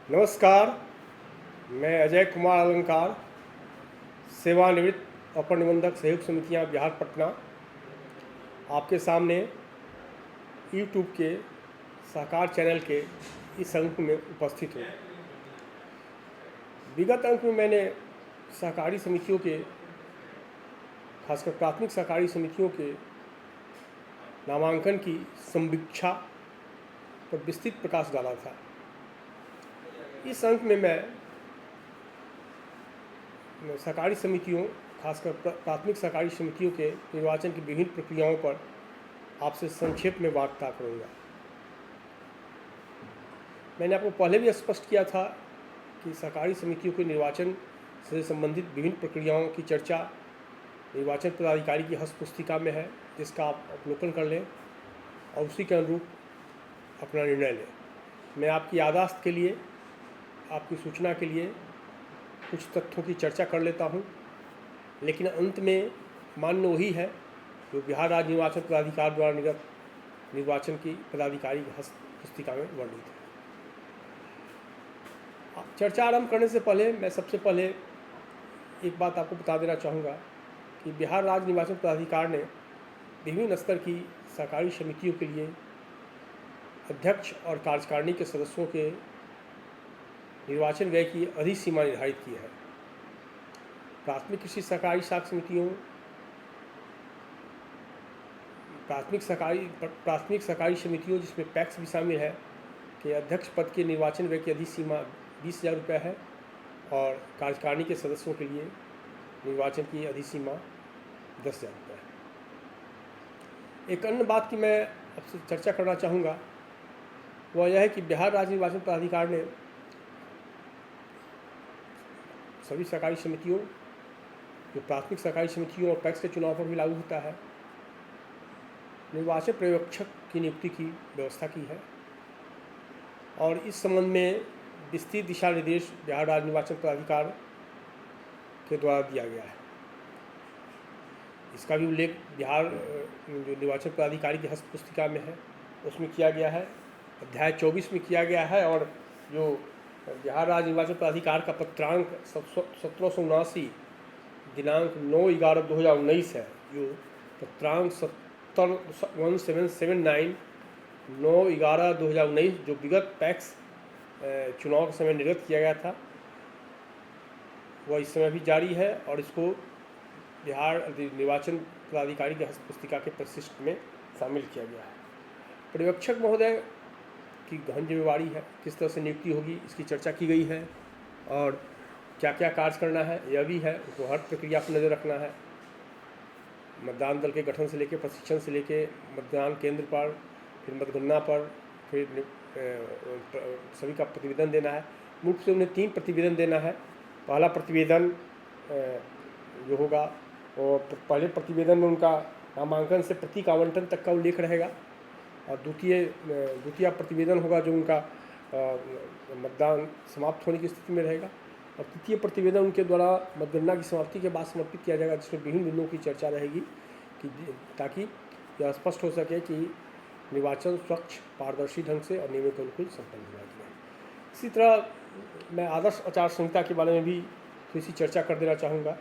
नमस्कार। मैं अजय कुमार अलंकार, सेवानिवृत्त अपर निबंधक सहयोग समितियां बिहार पटना, आपके सामने यूट्यूब के सहकार चैनल के इस अंक में उपस्थित हूँ। विगत अंक में मैंने सहकारी समितियों के, खासकर प्राथमिक सहकारी समितियों के नामांकन की संवीक्षा पर विस्तृत प्रकाश डाला था। इस अंक में मैं सहकारी समितियों, खासकर प्राथमिक सहकारी समितियों के निर्वाचन की विभिन्न प्रक्रियाओं पर आपसे संक्षेप में वार्ता करूँगा। मैंने आपको पहले भी स्पष्ट किया था कि सहकारी समितियों के निर्वाचन से संबंधित विभिन्न प्रक्रियाओं की चर्चा निर्वाचन पदाधिकारी की हस्तपुस्तिका में है, जिसका आप अवलोकन कर लें और उसी के अनुरूप अपना निर्णय लें। मैं आपकी याददाश्त के लिए, आपकी सूचना के लिए कुछ तथ्यों की चर्चा कर लेता हूं, लेकिन अंत में मान्य वही है जो बिहार राज्य निर्वाचन पदाधिकारी द्वारा निर्गत निर्वाचन की पदाधिकारी की हस्तपुस्तिका में वर्णित है। चर्चा आरंभ करने से पहले मैं सबसे पहले एक बात आपको बता देना चाहूँगा कि बिहार राज्य निर्वाचन पदाधिकारी ने विभिन्न स्तर की सहकारी समितियों के लिए अध्यक्ष और कार्यकारिणी के सदस्यों के निर्वाचन व्यय की अधिसीमा निर्धारित की है। प्राथमिक कृषि सहकारी साख समितियों, प्राथमिक सहकारी समितियों जिसमें पैक्स भी शामिल है कि अध्यक्ष पद के निर्वाचन व्यय की अधिसीमा 20,000 रुपये है और कार्यकारिणी के सदस्यों के लिए निर्वाचन की अधिसीमा 10,000 रुपये है। एक अन्य बात की मैं आपसे चर्चा करना चाहूँगा वह यह है कि बिहार राज्य निर्वाचन प्राधिकार ने सभी सहकारी समितियों, जो प्राथमिक सहकारी समितियों और पैक्स के चुनाव पर भी लागू होता है, निर्वाचन पर्यवेक्षक की नियुक्ति की व्यवस्था की है और इस संबंध में विस्तृत दिशा निर्देश बिहार राज्य निर्वाचन प्राधिकार के द्वारा दिया गया है। इसका भी उल्लेख बिहार जो निर्वाचन पदाधिकारी की हस्तपुस्तिका में है उसमें किया गया है, अध्याय 24 में किया गया है। और जो बिहार राज्य निर्वाचन प्राधिकार का पत्रांक 1779 दिनांक 9/11/2019 है, जो पत्रांक 1779 9/11/2019 जो विगत पैक्स चुनाव के समय निर्गत किया गया था, वह इस समय भी जारी है और इसको बिहार निर्वाचन पदाधिकारी की हस्तपुस्तिका के परिशिष्ट में शामिल किया गया है। पर्यवेक्षक महोदय की गहन जिम्मेवारी है, किस तरह से नियुक्ति होगी इसकी चर्चा की गई है और क्या क्या कार्य करना है यह भी है। उसको हर प्रक्रिया पर नज़र रखना है, मतदान दल के गठन से लेकर प्रशिक्षण से लेकर मतदान केंद्र पर, फिर मतगणना पर, फिर सभी का प्रतिवेदन देना है। मुख्य से उन्हें 3 प्रतिवेदन देना है। पहला प्रतिवेदन जो होगा वो पहले प्रतिवेदन में उनका नामांकन से प्रतीक आवंटन तक का उल्लेख रहेगा और द्वितीय प्रतिवेदन होगा जो उनका मतदान समाप्त होने की स्थिति में रहेगा और तृतीय प्रतिवेदन उनके द्वारा मतगणना की समाप्ति के बाद समर्पित किया जाएगा, जिसमें विभिन्न बिंदुओं की चर्चा रहेगी कि ताकि यह स्पष्ट हो सके कि निर्वाचन स्वच्छ, पारदर्शी ढंग से और नियमों के अनुकूल संपन्न हुआ कि नहीं। इसी तरह मैं आदर्श आचार संहिता के बारे में भी थोड़ी सी चर्चा कर देना चाहूँगा।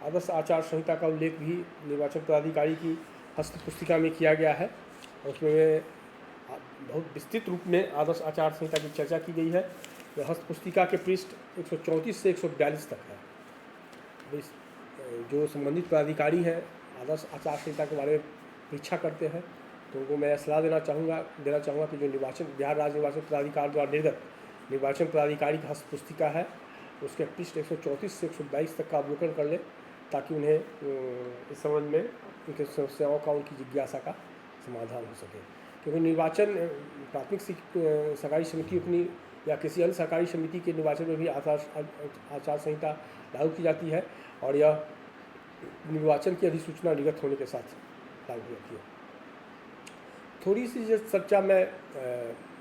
आदर्श आचार संहिता का उल्लेख भी निर्वाचन पदाधिकारी की हस्तपुस्तिका में किया गया है। उसमें बहुत विस्तृत रूप में आदर्श आचार संहिता की चर्चा की गई है। हस्तपुस्तिका के पृष्ठ 134 से 142 तक है। जो संबंधित पदाधिकारी हैं आदर्श आचार संहिता के बारे में परीक्षा करते हैं तो उनको मैं सलाह देना चाहूँगा कि जो बिहार राज्य निर्वाचन प्राधिकार द्वारा निर्गत निर्वाचन पदाधिकारी की हस्तपुस्तिका है उसके पृष्ठ 134 से 122 तक का अवलोकन कर लें, ताकि उन्हें इस संबंध में उनकी समस्याओं का, उनकी जिज्ञासा का समाधान हो सके। क्योंकि निर्वाचन प्राथमिक सहकारी समिति अपनी या किसी अन्य सहकारी समिति के निर्वाचन में भी आचार संहिता लागू की जाती है और यह निर्वाचन की अधिसूचना निर्गत होने के साथ लागू हो जाती है। थोड़ी सी चर्चा मैं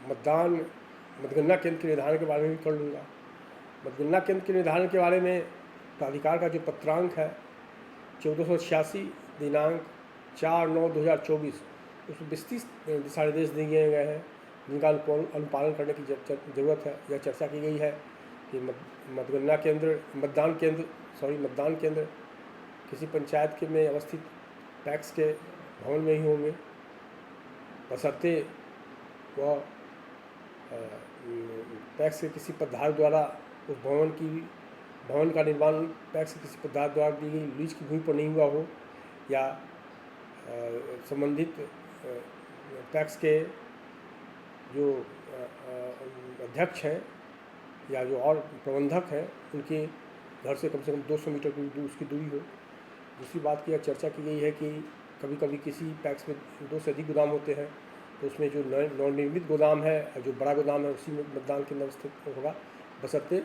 मतगणना केंद्र के निर्धारण के बारे में भी कर लूँगा। मतगणना केंद्र के निर्धारण के बारे में प्राधिकार का जो पत्रांक है 1486 दिनांक 4/9/2024 उसमें विस्तृत दिशा निर्देश दिए गए हैं जिनका अनुपालन करने की ज़रूरत है। यह चर्चा की गई है कि मतदान केंद्र किसी पंचायत के में अवस्थित पैक्स के भवन में ही होंगे, बशर्ते वह पैक्स के किसी पदधारक द्वारा उस भवन का निर्माण पैक्स के किसी पदधारक द्वारा दी गई लीज की भूमि पर नहीं हुआ हो, या संबंधित पैक्स के जो अध्यक्ष हैं या जो और प्रबंधक हैं उनके घर से कम 200 मीटर की उसकी दूरी हो। दूसरी बात की यह चर्चा की गई है कि कभी कभी किसी पैक्स में 2 से अधिक गोदाम होते हैं, तो उसमें जो नवनिर्मित गोदाम है और जो बड़ा गोदाम है उसी में मतदान केंद्र स्थित होगा, बशर्ते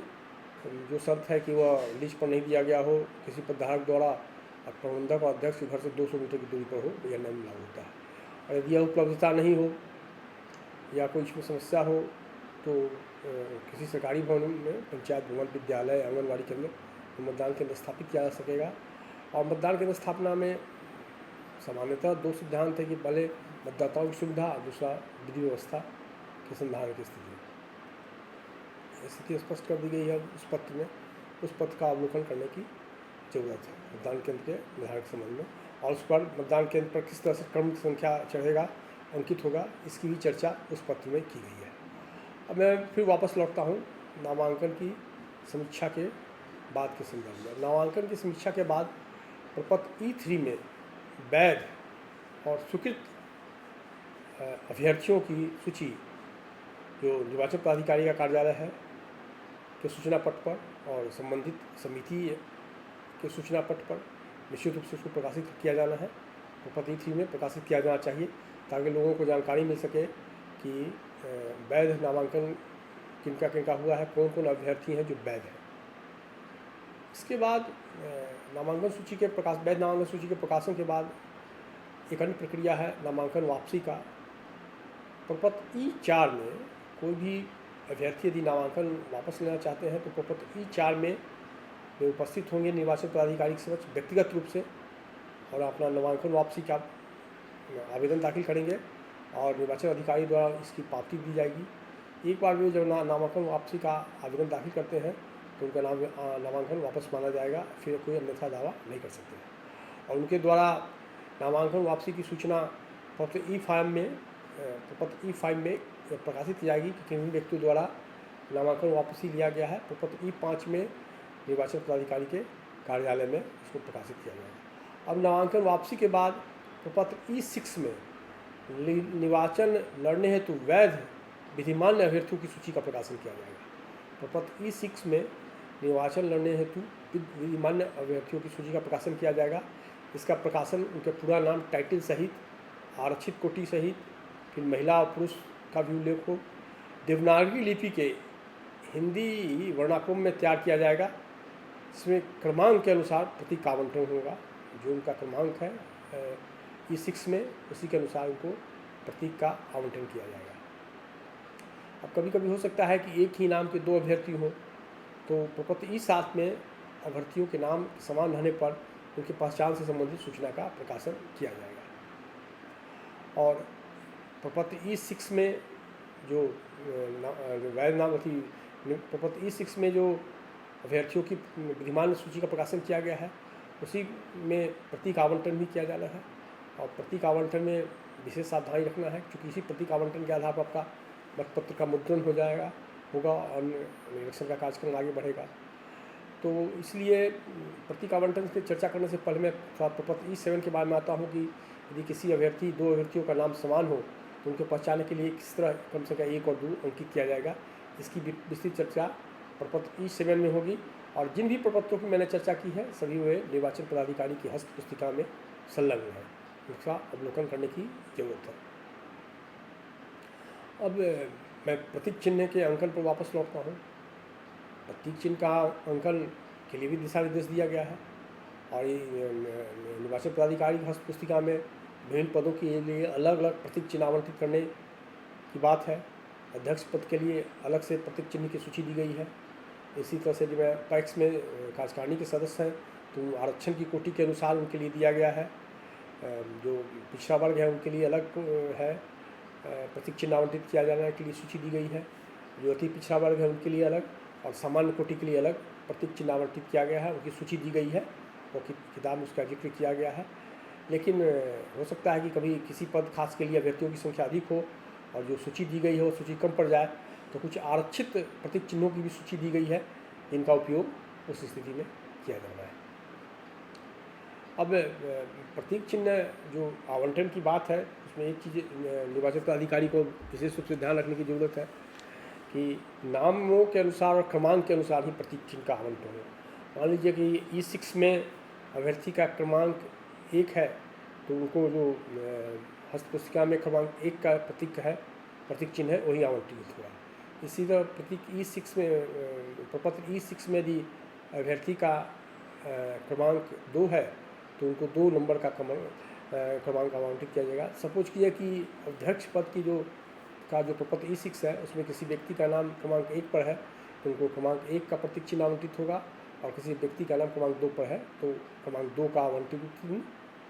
जो शर्त है कि वह लीज पर नहीं दिया गया हो, किसी पदधारक द्वारा और प्रबंधक और अध्यक्ष के घर से 200 मीटर की दूरी पर हो, यह नियम लागू होता है। और यदि यह उपलब्धता नहीं हो या कोई इसमें समस्या हो तो किसी सरकारी भवन में पंचायत भवन, विद्यालय, आंगनबाड़ी केंद्र मतदान केंद्र स्थापित किया जा सकेगा। और मतदान केंद्र स्थापना में सामान्यतः 2 सिद्धांत है कि पहले मतदाताओं की सुविधा और दूसरा विधि व्यवस्था के संधारण की स्थिति स्पष्ट कर दी गई है उस पत्र में। उस पत्र का अवलोकन करने की जरूरत है मतदान केंद्र के निर्धारण के संबंध में, और उस पर मतदान केंद्र पर किस तरह से क्रम संख्या चढ़ेगा, अंकित होगा, इसकी भी चर्चा उस पत्र में की गई है। अब मैं फिर वापस लौटता हूँ नामांकन की समीक्षा के बाद के संदर्भ में। नामांकन की समीक्षा के बाद प्रपत्र E3 में वैध और स्वीकृत अभ्यर्थियों की सूची जो निर्वाचन पदाधिकारी का कार्यालय है के सूचना पट पर और संबंधित समिति के सूचना पट पर निश्चित रूप से उसको प्रकाशित किया जाना है। प्रपत्र E3 में प्रकाशित किया जाना चाहिए ताकि लोगों को जानकारी मिल सके कि वैध नामांकन किनका किनका हुआ है, कौन कौन अभ्यर्थी हैं जो वैध हैं। इसके बाद वैध नामांकन सूची के प्रकाशन के बाद एक अन्य प्रक्रिया है नामांकन वापसी का। प्रपत्र E4 में कोई भी अभ्यर्थी यदि नामांकन वापस लेना चाहते हैं तो प्रपत्र E4 में वे उपस्थित होंगे निर्वाचन पदाधिकारी के समक्ष व्यक्तिगत रूप से और अपना नामांकन वापसी का आवेदन दाखिल करेंगे और निर्वाचन अधिकारी द्वारा इसकी पावती दी जाएगी। एक बार वे जब नामांकन वापसी का आवेदन दाखिल करते हैं तो उनका नामांकन वापस माना जाएगा, फिर कोई अन्यथा दावा नहीं कर सकते हैं। और उनके द्वारा नामांकन वापसी की सूचना प्रपत्र E5 में प्रकाशित की जाएगी कि किन व्यक्तियों द्वारा नामांकन वापसी लिया गया है। प्रपत्र E5 में निर्वाचन पदाधिकारी के कार्यालय में इसको प्रकाशित किया जाएगा। अब नामांकन वापसी के बाद प्रपत्र E6 में निर्वाचन लड़ने हेतु वैध विधिमान्य अभ्यर्थियों की सूची का प्रकाशन किया जाएगा। प्रपत्र E6 में निर्वाचन लड़ने हेतु विधिमान्य अभ्यर्थियों की सूची का प्रकाशन किया जाएगा। इसका प्रकाशन उनके पूरा नाम, टाइटल सहित, आरक्षित कोटि सहित, फिर महिला और पुरुष का भी उल्लेख हो, देवनागरी लिपि के हिंदी वर्णाक्रम में तैयार किया जाएगा। इसमें क्रमांक के अनुसार प्रतीक का आवंटन होगा। जो उनका क्रमांक है E6 में उसी के अनुसार उनको प्रतीक का आवंटन किया जाएगा। अब कभी कभी हो सकता है कि एक ही नाम के 2 अभ्यर्थी हों, तो प्रपत्र E7 में अभ्यर्थियों के नाम समान रहने पर उनकी पहचान से संबंधित सूचना का प्रकाशन किया जाएगा। और प्रपत्र E6 में जो वैध नाम प्रपत्र E6 में जो अभ्यर्थियों की विधिमान्य सूची का प्रकाशन किया गया है उसी में प्रतीक आवंटन भी किया जाना है। और प्रतीक आवंटन में विशेष सावधानी रखना है क्योंकि इसी प्रतीक आवंटन के आधार पर आपका मतपत्र का मुद्रण होगा और इलेक्शन का कार्यक्रम आगे बढ़ेगा। तो इसलिए प्रतीक आवंटन से चर्चा करने से पहले मैं थोड़ा प्रपत्र E7 के बारे में आता हूँ कि यदि किसी 2 अभ्यर्थियों का नाम समान हो तो उनके पहचानने के लिए किस तरह कम से कम 1 और 2 अंकित किया जाएगा, इसकी विस्तृत चर्चा प्रपत्र E7 में होगी। और जिन भी प्रपत्रों की मैंने चर्चा की है सभी वे निर्वाचन पदाधिकारी की हस्त पुस्तिका में संलग्न है, उसका अवलोकन करने की जरूरत है। अब मैं प्रतीक चिन्ह के अंकन पर वापस लौटता हूँ। प्रतीक चिन्ह का अंकन के लिए भी दिशा निर्देश दिया गया है और निर्वाचन पदाधिकारी की हस्त पुस्तिका में विभिन्न पदों के लिए अलग अलग प्रतीक चिन्ह आवंटित करने की बात है। अध्यक्ष पद के लिए अलग से प्रतीक चिन्ह की सूची दी गई है। इसी तरह से जब पैक्स में कार्यकारिणी के सदस्य हैं तो आरक्षण की कोटि के अनुसार उनके लिए दिया गया है। जो पिछड़ा वर्ग है उनके लिए अलग है। प्रतीक चिन्ह आवंटित किया जाने के लिए सूची दी गई है। जो अति पिछड़ा वर्ग है उनके लिए अलग और सामान्य कोटि के लिए अलग प्रतीक चिन्ह आवंटित किया गया है, उनकी सूची दी गई है, वो किताब में उसका जिक्र किया गया है। लेकिन हो सकता है कि कभी किसी पद खास के लिए अभ्यर्थियों की संख्या अधिक हो और जो सूची दी गई है वो सूची कम पड़ जाए, तो कुछ आरक्षित प्रतीक चिन्हों की भी सूची दी गई है, इनका उपयोग उस स्थिति में किया जाना है। अब प्रतीक चिन्ह जो आवंटन की बात है, उसमें एक चीज़ निर्वाचन पदाधिकारी को विशेष रूप से ध्यान रखने की ज़रूरत है कि नामों के अनुसार और क्रमांक के अनुसार ही प्रतीक चिन्ह का आवंटन हो। मान लीजिए कि E6 में अभ्यर्थी का क्रमांक 1 है, तो उनको जो हस्तपुस्तिका में क्रमांक 1 का प्रतीक चिन्ह है वही आवंटित हुआ। इसी तरह प्रतीक E6 में प्रपत्र E6 में यदि अभ्यर्थी का क्रमांक 2 है तो उनको 2 नंबर का क्रमांक आवंटित किया जाएगा। सपोज किया कि अध्यक्ष पद की जो प्रपत्र E6 है उसमें किसी व्यक्ति का नाम क्रमांक 1 पर है तो उनको क्रमांक 1 का प्रतीक चिन्ह आवंटित होगा, और किसी व्यक्ति का नाम क्रमांक 2 पर है तो क्रमांक 2 का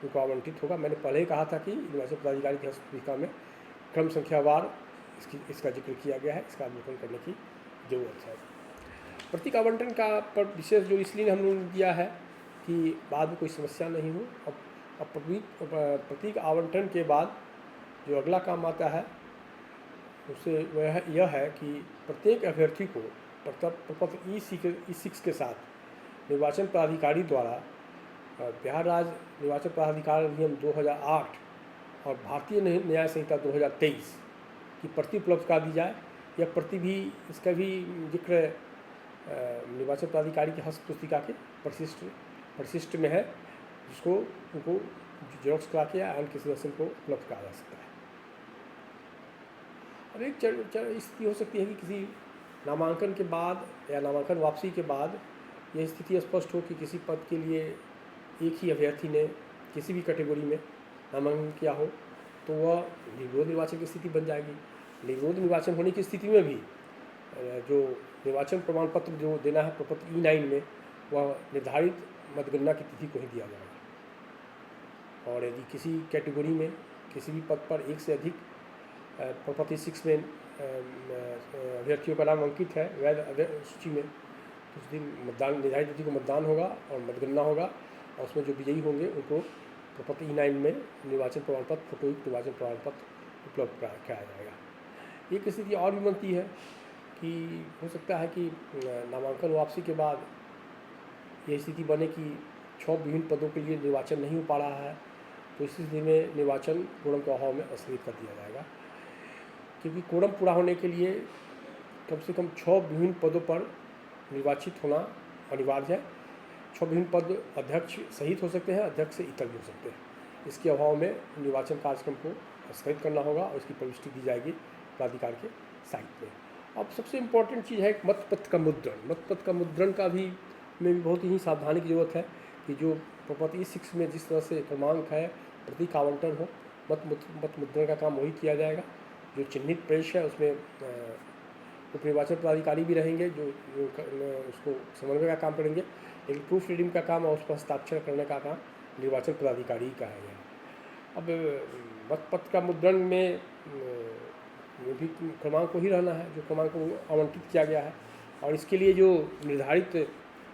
उनको आवंटित होगा। मैंने पहले ही कहा था कि निर्वाचन पदाधिकारी की हस्तपुस्तिका में क्रम संख्यावार इसका जिक्र किया गया है, इसका अवलोकन करने की जरूरत है। प्रतीक आवंटन का पर विशेष जो इसलिए हम लोगों ने दिया है कि बाद में कोई समस्या नहीं हो। अब प्रतीक आवंटन के बाद जो अगला काम आता है उससे वह यह है कि प्रत्येक अभ्यर्थी को प्रपत्र E6 के साथ निर्वाचन पदाधिकारी द्वारा बिहार राज्य निर्वाचन पदाधिकार अधिनियम 2008 और भारतीय न्याय संहिता 2023 की प्रति उपलब्ध करा दी जाए। यह प्रति भी इसका भी जिक्र निर्वाचन पदाधिकारी की हस्तपुस्तिका के परिशिष्ट में है, जिसको उनको जेरोक्स करा के या अन्य किसी दर्शन को उपलब्ध करा जा सकता है। अब एक स्थिति हो सकती है कि किसी नामांकन के बाद या नामांकन वापसी के बाद यह स्थिति स्पष्ट हो कि किसी पद के लिए एक ही अभ्यर्थी ने किसी भी कैटेगरी में नामांकन किया हो, तो वह निर्विरोध निर्वाचन की स्थिति बन जाएगी। निर्विरोध निर्वाचन होने की स्थिति में भी जो निर्वाचन प्रमाण पत्र जो देना है प्रपत्र E9 में, वह निर्धारित मतगणना की तिथि को ही दिया जाएगा। और यदि किसी कैटेगरी में किसी भी पद पर एक से अधिक प्रपत्र E6 में अभ्यर्थियों का नाम अंकित है वैध सूची में, तो उस दिन निर्धारित तिथि को मतदान होगा और मतगणना होगा, और उसमें जो विजयी होंगे उनको प्रपत्र E9 में निर्वाचन प्रमाण पत्र फोटोयुक्त निर्वाचन प्रमाण पत्र उपलब्ध कराया जाएगा। एक स्थिति और भी बनती है कि हो सकता है कि नामांकन वापसी के बाद यह स्थिति बने कि 6 विभिन्न पदों के लिए निर्वाचन नहीं हो पा रहा है, तो इस स्थिति में निर्वाचन कोरम के अभाव में स्थगित कर दिया जाएगा। क्योंकि कोरम पूरा होने के लिए कम से कम 6 विभिन्न पदों पर निर्वाचित होना अनिवार्य है। 6 विभिन्न पद अध्यक्ष सहित हो सकते हैं, अध्यक्ष से इतर भी हो सकते हैं। इसके अभाव में निर्वाचन कार्यक्रम को स्थगित करना होगा और इसकी प्रविष्टि दी जाएगी प्राधिकार के साइट में। अब सबसे इम्पोर्टेंट चीज़ है मतपत्र का मुद्रण। मतपत्र का मुद्रण का भी में भी बहुत ही सावधानी की जरूरत है कि जो प्रपत्र E6 में जिस तरह से क्रमांक है प्रतीक आवंटन हो, मत मुद्रण का काम वही किया जाएगा। जो चिन्हित प्रेस है उसमें उप निर्वाचन पदाधिकारी भी रहेंगे जो उसको समन्वय का काम करेंगे, लेकिन प्रूफ रीडिंग का काम और उस पर हस्ताक्षर करने का काम निर्वाचन पदाधिकारी का है। अब मतपत्र का मुद्रण में भी क्रमांक को ही रहना है जो क्रमांक को आवंटित किया गया है, और इसके लिए जो निर्धारित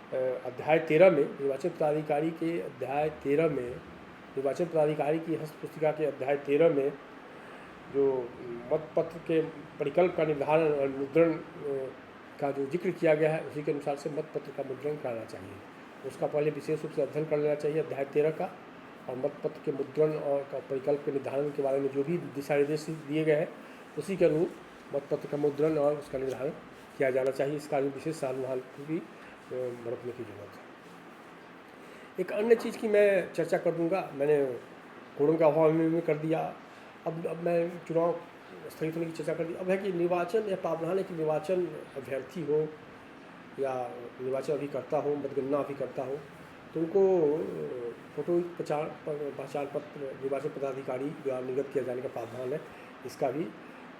अध्याय 13 में निर्वाचन पदाधिकारी के अध्याय 13 में निर्वाचन पदाधिकारी की हस्तपुस्तिका के अध्याय 13 में जो मतपत्र के परिकल्प का निर्धारण और मुद्रण का जो जिक्र किया गया है उसी के अनुसार से मतपत्र का मुद्रण कराना चाहिए। उसका पहले विशेष रूप से अध्ययन कर लेना चाहिए अध्याय 13 का, और मतपत्र के मुद्रण और परिकल्प के निर्धारण के बारे में जो भी दिशा निर्देश दिए गए हैं उसी के अनुरूप मतपत्र का मुद्रण और उसका निर्धारण किया जाना चाहिए। इसका विशेष सावधान भी बरतने की जरूरत है। एक अन्य चीज़ की मैं चर्चा कर दूंगा, मैंने कोरम का अभाव में कर दिया। अब मैं चुनाव स्थगित होने की चर्चा कर दी। अब है कि निर्वाचन या प्रावधान है कि निर्वाचन अभ्यर्थी हो या निर्वाचन अभिकर्ता हो, मतगणना अभिकर्ता हो, तो उनको फोटो पहचान पत्र निर्वाचन पदाधिकारी द्वारा निर्गत किया जाने का प्रावधान है, इसका भी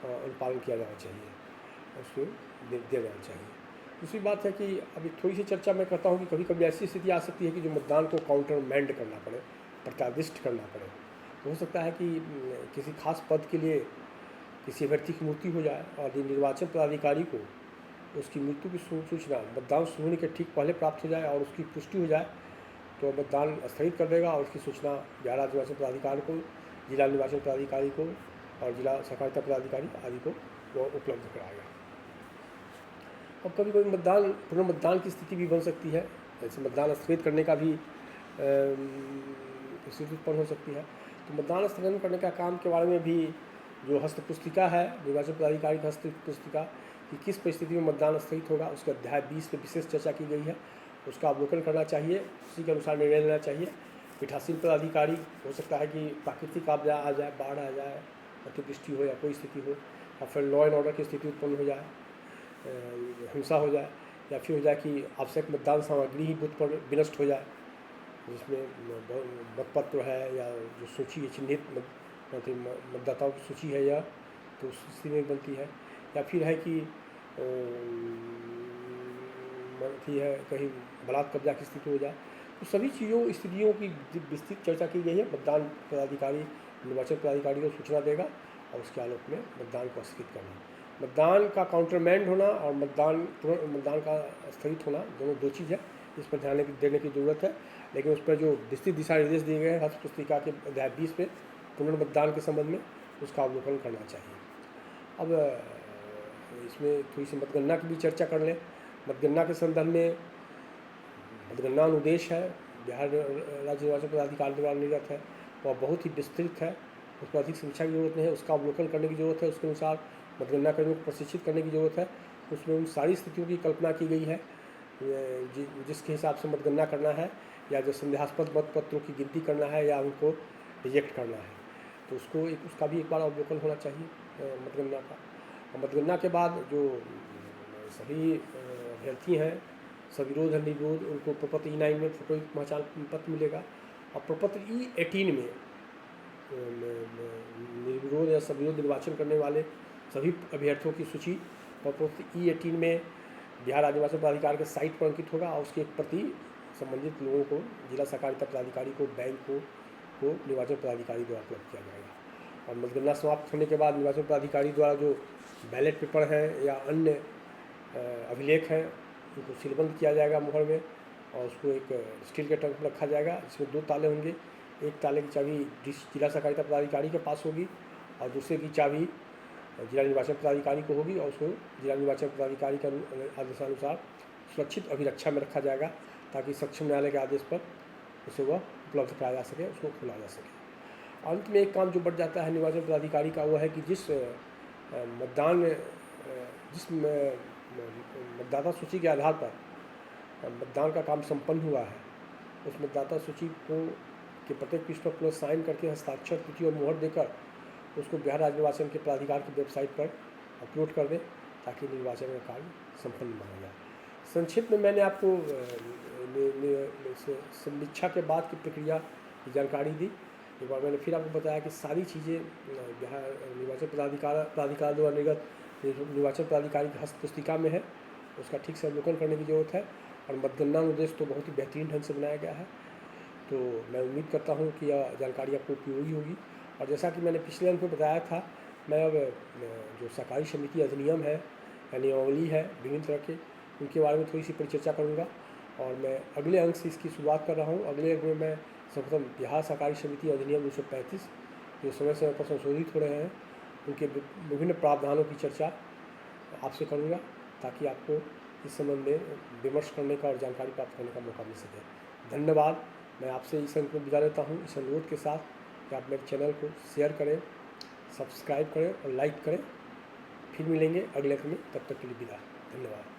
अनुपालन किया जाना चाहिए, उसको दिया जाना चाहिए। दूसरी बात है कि अभी थोड़ी सी चर्चा मैं करता हूँ कि कभी कभी ऐसी स्थिति आ सकती है कि जो मतदान को काउंटरमैंड करना पड़े, प्रत्यादिष्ट करना पड़े। हो सकता है कि किसी खास पद के लिए किसी अभ्यर्थी की मृत्यु हो जाए और यदि निर्वाचन पदाधिकारी को उसकी मृत्यु की सूचना मतदान शुरू होने के ठीक पहले प्राप्त हो जाए और उसकी पुष्टि हो जाए तो मतदान स्थगित कर देगा और उसकी सूचना बिहार राज्य निर्वाचन प्राधिकारी को, जिला निर्वाचन पदाधिकारी को और जिला सहकारिता पदाधिकारी आदि को वो उपलब्ध कराएगा। अब कभी कभी पुनर्मतदान की स्थिति भी बन सकती है, जैसे मतदान स्थगित करने का भी स्थिति उत्पन्न हो सकती है। तो मतदान स्थगन करने का काम के बारे में भी जो हस्त पुस्तिका है निर्वाचन पदाधिकारी की हस्त पुस्तिका कि किस परिस्थिति में मतदान स्थगित होगा, उसके अध्याय 20 में विशेष चर्चा की गई है, उसका अवलोकन करना चाहिए, उसी के अनुसार निर्णय लेना चाहिए। पीठासीन पदाधिकारी हो सकता है कि प्राकृतिक आपदा आ जाए, बाढ़ आ जाए, अतिवृष्टि हो या कोई स्थिति हो, या फिर लॉ एंड ऑर्डर की स्थिति उत्पन्न हो जाए, हिंसा हो जाए, या फिर हो जाए कि आवश्यक मतदान सामग्री ही बूथ पर विनष्ट हो जाए, जिसमें मतपत्र है या जो सूची है चिन्हित मतदाताओं की सूची है या तो उस स्थिति में बनती है, या फिर है कि है कहीं बलात् कब्जा की स्थिति हो जाए। तो सभी स्थितियों की विस्तृत चर्चा की गई है। मतदान पदाधिकारी निर्वाचन पदाधिकारी को सूचना देगा और उसके आलोक में मतदान को स्थगित करना। मतदान का काउंटरमैंड होना और मतदान का स्थगित होना दोनों दो चीज़ है, इस पर ध्यान देने की ज़रूरत है। लेकिन उस पर जो विस्तृत दिशा निर्देश दिए गए हैं हस्त पुस्तिका के अध्याय 20 पे पुनर्मतदान के संबंध में, उसका अवलोकन करना चाहिए। अब इसमें थोड़ी सी मतगणना की भी चर्चा कर लें। मतगणना के संदर्भ में मतगणना अनुदेश है, बिहार राज्य निर्वाचन पदाधिकारी द्वारा निर्गत है, वह बहुत ही विस्तृत है, उस पर अधिक समीक्षा की जरूरत नहीं है, उसका अवलोकन करने की जरूरत है, उसके अनुसार मतगणना कर्मियों को प्रशिक्षित करने की जरूरत है। उसमें उन सारी स्थितियों की कल्पना की गई है जिसके हिसाब से मतगणना करना है, या जो संदेहास्पद मतपत्रों की गिनती करना है या उनको रिजेक्ट करना है, तो उसका भी एक बार अवलोकन होना चाहिए मतगणना का। और मतगणना के बाद जो सभी अभ्यर्थी हैं सविरोध है निर्विरोध, उनको प्रपत्र E9 में फोटो पहचान पत्र मिलेगा और प्रपत्र E18 में निर्विरोध या सविरोध निर्वाचन करने वाले सभी अभ्यर्थियों की सूची प्रपत्र E18 में बिहार राज्य निर्वाचन प्राधिकार के साइट पर अंकित होगा और उसकी एक प्रति संबंधित लोगों को, जिला सहकारिता पदाधिकारी को, बैंक को निर्वाचन पदाधिकारी द्वारा उपलब्ध किया जाएगा। और मतगणना समाप्त होने के बाद निर्वाचन पदाधिकारी द्वारा जो बैलेट पेपर हैं या अन्य अभिलेख हैं उनको सीलबंद किया जाएगा मुहर में और उसको एक स्टील के टंक में रखा जाएगा, जिसमें 2 ताले होंगे। एक ताले की चाबी जिला सहकारिता पदाधिकारी के पास होगी और दूसरे की चाबी जिला निर्वाचन पदाधिकारी को होगी और उसको जिला निर्वाचन पदाधिकारी के आदेशानुसार सुरक्षित अभिरक्षा में रखा जाएगा ताकि सक्षम न्यायालय के आदेश पर उसे वह उपलब्ध कराया जा सके, उसको खोला जा सके। अंत में एक काम जो बढ़ जाता है निर्वाचन पदाधिकारी का वह है कि जिस मतदाता सूची के आधार पर मतदान का काम संपन्न हुआ है, उस मतदाता सूची को के प्रत्येक पृष्ठ पर पुनः साइन करके हस्ताक्षर, तिथि और मुहर देकर उसको बिहार राज्य निर्वाचन के प्राधिकार की वेबसाइट पर अपलोड कर दें ताकि निर्वाचन का कार्य संपन्न माना जाए। संक्षिप्त में मैंने आपको समीक्षा के बाद की प्रक्रिया की जानकारी दी। एक बार मैंने फिर आपको बताया कि सारी चीज़ें बिहार निर्वाचन प्राधिकार द्वारा निर्गत निर्वाचन पदाधिकारी की हस्त पुस्तिका में है, उसका ठीक से अवलोकन करने की ज़रूरत है। और मतगणना अनुदेश तो बहुत ही बेहतरीन ढंग से बनाया गया है, तो मैं उम्मीद करता हूँ कि यह जानकारी आपको उपयोगी होगी। और जैसा कि मैंने पिछले अंक में बताया था, मैं अब जो सहकारी समिति अधिनियम है या नियमावली है विभिन्न तरह के, उनके बारे में थोड़ी सी परिचर्चा करूँगा। और मैं अगले अंक से इसकी शुरुआत कर रहा हूँ। अगले अंक में मैं सर्वप्रथम बिहार सहकारी समिति अधिनियम 1935 जो समय समय पर संशोधित हो रहे हैं उनके विभिन्न प्रावधानों की चर्चा आपसे करूँगा ताकि आपको इस संबंध में विमर्श करने का और जानकारी प्राप्त करने का मौका मिल सके। धन्यवाद। मैं आपसे इस अंक में विदा लेता हूँ इस अनुरोध के साथ कि आप मेरे चैनल को शेयर करें, सब्सक्राइब करें और लाइक करें। फिर मिलेंगे अगले अंक में, तब तक के लिए विदा। धन्यवाद।